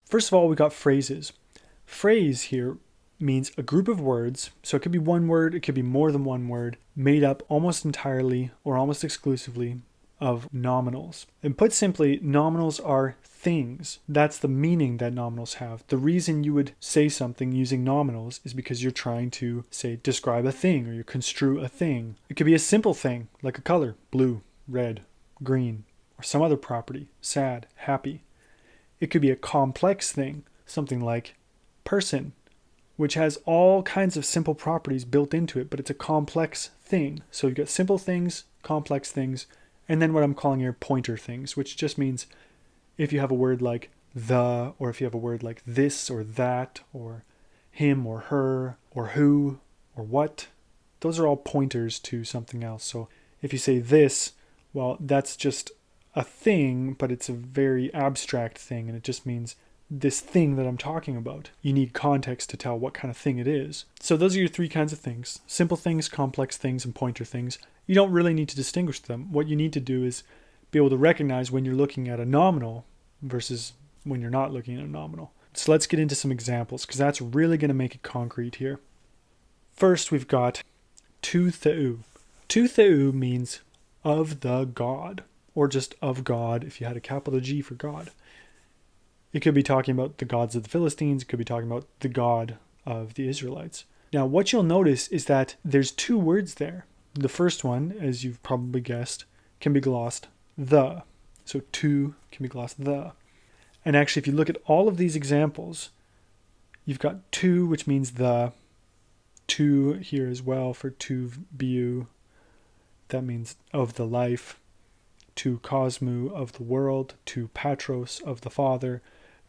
First of all, we got phrases. Phrase here means a group of words, so it could be one word, it could be more than one word, made up almost entirely or almost exclusively of nominals. And put simply, nominals are things. That's the meaning that nominals have. The reason you would say something using nominals is because you're trying to, say, describe a thing or you construe a thing. It could be a simple thing, like a color, blue, red, green, or some other property, sad, happy. It could be a complex thing, something like person, which has all kinds of simple properties built into it, but it's a complex thing. So you've got simple things, complex things, and then what I'm calling here pointer things, which just means if you have a word like the, or if you have a word like this or that, or him or her, or who, or what, those are all pointers to something else. So if you say this, well, that's just a thing, but it's a very abstract thing, and it just means this thing that I'm talking about. You need context to tell what kind of thing it is. So those are your three kinds of things: simple things, complex things, and pointer things. You don't really need to distinguish them. What you need to do is be able to recognize when you're looking at a nominal versus when you're not looking at a nominal. So let's get into some examples, because that's really going to make it concrete here. First, we've got tu theou. Tu theou means of the God, or just of God if you had a capital G for God. It could be talking about the gods of the Philistines. It could be talking about the God of the Israelites. Now, what you'll notice is that there's two words there. The first one, as you've probably guessed, can be glossed the. So tu can be glossed the. And actually, if you look at all of these examples, you've got tu, which means the. Tu here as well for tu biu. That means of the life. Tu cosmu, of the world. Tu patros, of the Father.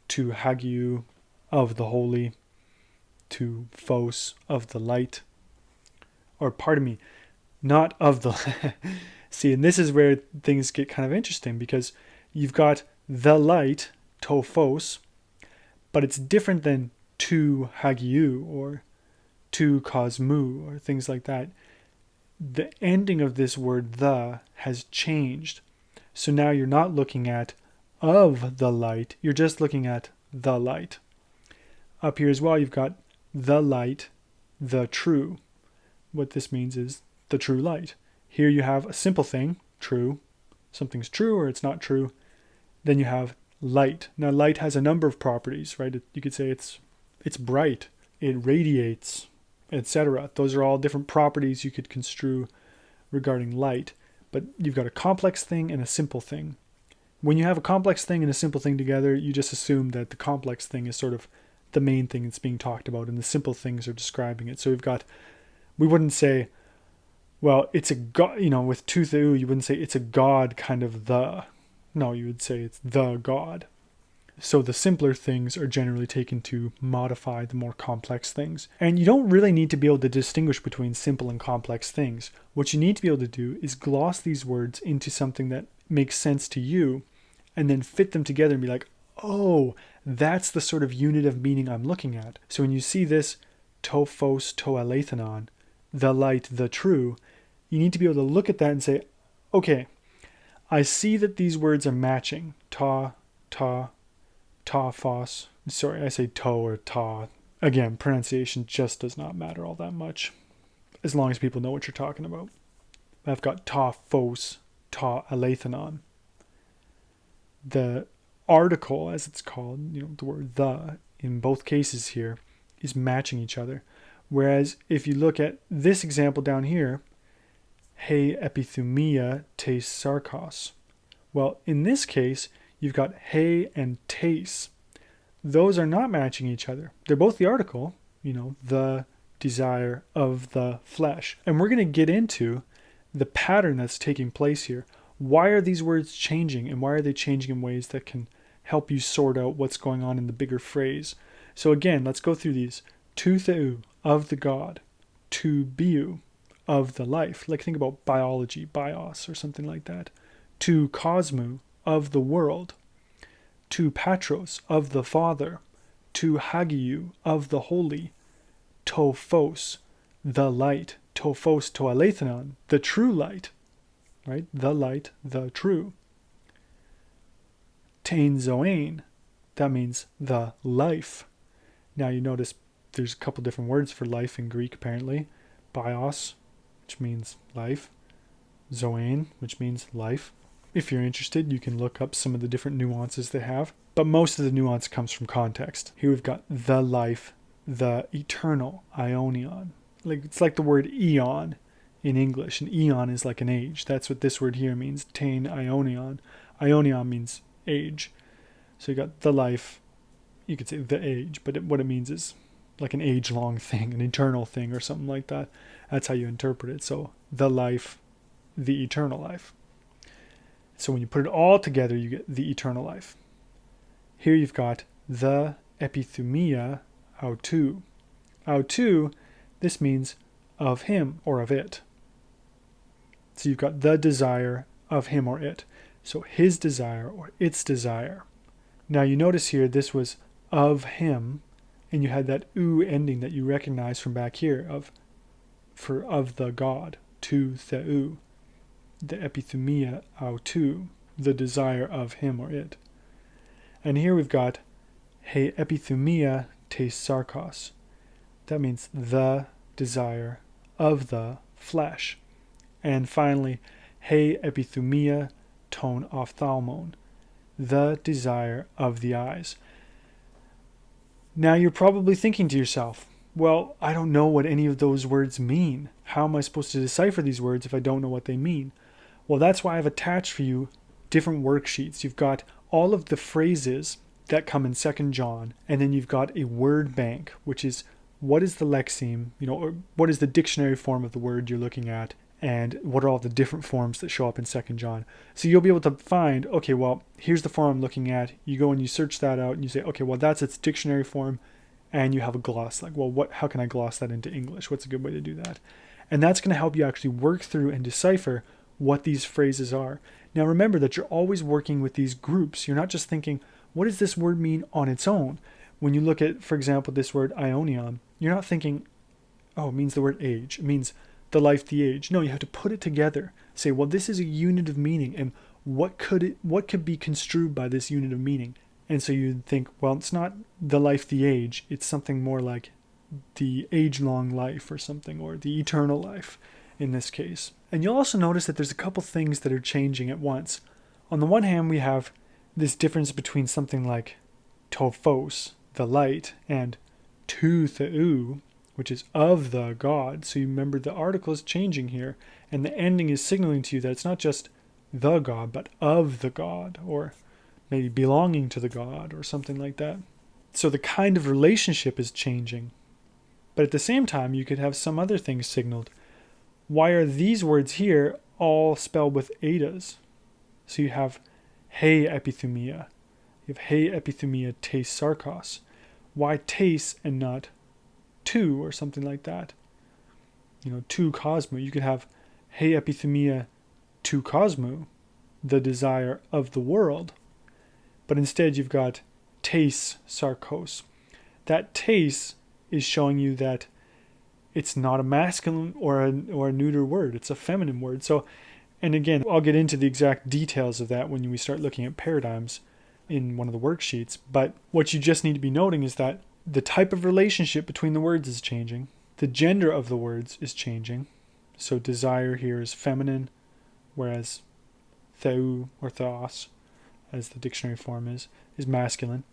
Tu hagiou, of the holy. Tu phos, of the light. Or pardon me, not of the See, and this is where things get kind of interesting, because you've got the light, to phos, but it's different than tu hagiou or tu cosmu or things like that. The ending of this word the has changed. So now you're not looking at of the light, you're just looking at the light. Up here as well, you've got the light, the true. What this means is the true light. Here you have a simple thing, true. Something's true or it's not true. Then you have light. Now light has a number of properties, right? You could say it's bright, it radiates, etc. Those are all different properties you could construe regarding light. But you've got a complex thing and a simple thing. When you have a complex thing and a simple thing together, you just assume that the complex thing is sort of the main thing that's being talked about and the simple things are describing it. So we wouldn't say, well, it's a God, with tu theou, you wouldn't say it's a God kind of the. No, you would say it's the God. So the simpler things are generally taken to modify the more complex things. And you don't really need to be able to distinguish between simple and complex things. What you need to be able to do is gloss these words into something that makes sense to you, and then fit them together and be like, oh, that's the sort of unit of meaning I'm looking at. So when you see this to phos to alethenon, the light, the true, you need to be able to look at that and say, okay, I see that these words are matching. Ta, phos. Sorry, I say to or ta. Again, pronunciation just does not matter all that much, as long as people know what you're talking about. I've got ta phos, ta alethenon. The article, as it's called, the word the, in both cases here, is matching each other. Whereas if you look at this example down here, he epithumia tes sarkos. Well, in this case, you've got he and tes. Those are not matching each other. They're both the article, the desire of the flesh. And we're going to get into the pattern that's taking place here. Why are these words changing, and why are they changing in ways that can help you sort out what's going on in the bigger phrase? So again, let's go through these. Tu theou, of the God. Tu biu, of the life. Like think about biology, bios, or something like that. Tu cosmu, of the world. Tu patros, of the Father. Tu hagiou, of the holy. To phos, the light. To phos to alethenon, the true light. Right? The light, the true. Tein zoein, that means the life. Now you notice there's a couple different words for life in Greek apparently. Bios, which means life. Zoan, which means life. If you're interested, you can look up some of the different nuances they have. But most of the nuance comes from context. Here we've got the life, the eternal, aionion. It's like the word eon in English. An eon is like an age. That's what this word here means, tein aionion. Aionion means age. So you got the life, you could say the age, but what it means is like an age-long thing, an eternal thing or something like that. That's how you interpret it. So the life, the eternal life. So when you put it all together, you get the eternal life. Here you've got the epithumia autou. Autou, this means of him or of it. So you've got the desire of him or it. So his desire or its desire. Now you notice here this was of him, and you had that u ending that you recognize from back here of the God, to theou, the epithumia autou, the desire of him or it. And here we've got he epithumia te sarkos. That means the desire of the flesh. And finally, he epithumia ton ophthalmon, the desire of the eyes. Now you're probably thinking to yourself, well, I don't know what any of those words mean. How am I supposed to decipher these words if I don't know what they mean? Well, that's why I've attached for you different worksheets. You've got all of the phrases that come in 2 John, and then you've got a word bank, which is what is the lexeme, or what is the dictionary form of the word you're looking at, and what are all the different forms that show up in 2 John. So you'll be able to find, okay, well, here's the form I'm looking at. You go and you search that out and you say, okay, well, that's its dictionary form, and you have a gloss. Like, well, how can I gloss that into English? What's a good way to do that? And that's going to help you actually work through and decipher what these phrases are. Now remember that you're always working with these groups. You're not just thinking, what does this word mean on its own? When you look at, for example, this word aionion, you're not thinking, oh, it means the word age. It means the life, the age. No, you have to put it together. Say, well, this is a unit of meaning, and what could be construed by this unit of meaning? And so you'd think, well, it's not the life, the age. It's something more like the age-long life or something, or the eternal life in this case. And you'll also notice that there's a couple things that are changing at once. On the one hand, we have this difference between something like tophos, the light, and to theou, which is of the God. So you remember the article is changing here, and the ending is signaling to you that it's not just the God, but of the God, or maybe belonging to the God, or something like that. So the kind of relationship is changing. But at the same time, you could have some other things signaled. Why are these words here all spelled with etas? So you have he epithumia. You have he epithumia te sarkos. Why tes and not tu or something like that? Tu cosmo. You could have he epithumia tu cosmo, the desire of the world. But instead you've got tes sarkos. That tes is showing you that it's not a masculine or a neuter word. It's a feminine word. So, and again, I'll get into the exact details of that when we start looking at paradigms in one of the worksheets. But what you just need to be noting is that the type of relationship between the words is changing. The gender of the words is changing. So desire here is feminine, whereas theou or theos, as the dictionary form is masculine.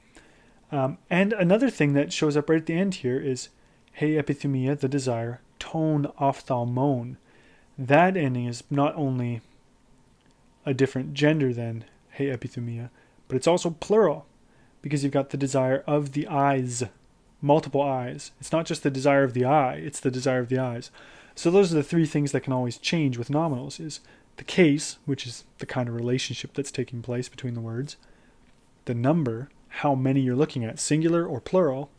And another thing that shows up right at the end here is he epithumia, the desire, ton ophthalmon. That ending is not only a different gender than he epithumia, but it's also plural, because you've got the desire of the eyes, multiple eyes. It's not just the desire of the eye, it's the desire of the eyes. So those are the three things that can always change with nominals, is the case, which is the kind of relationship that's taking place between the words, the number, how many you're looking at, singular or plural,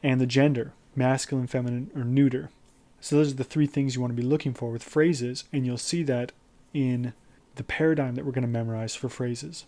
and the gender, masculine, feminine, or neuter. So those are the three things you want to be looking for with phrases, and you'll see that in the paradigm that we're going to memorize for phrases.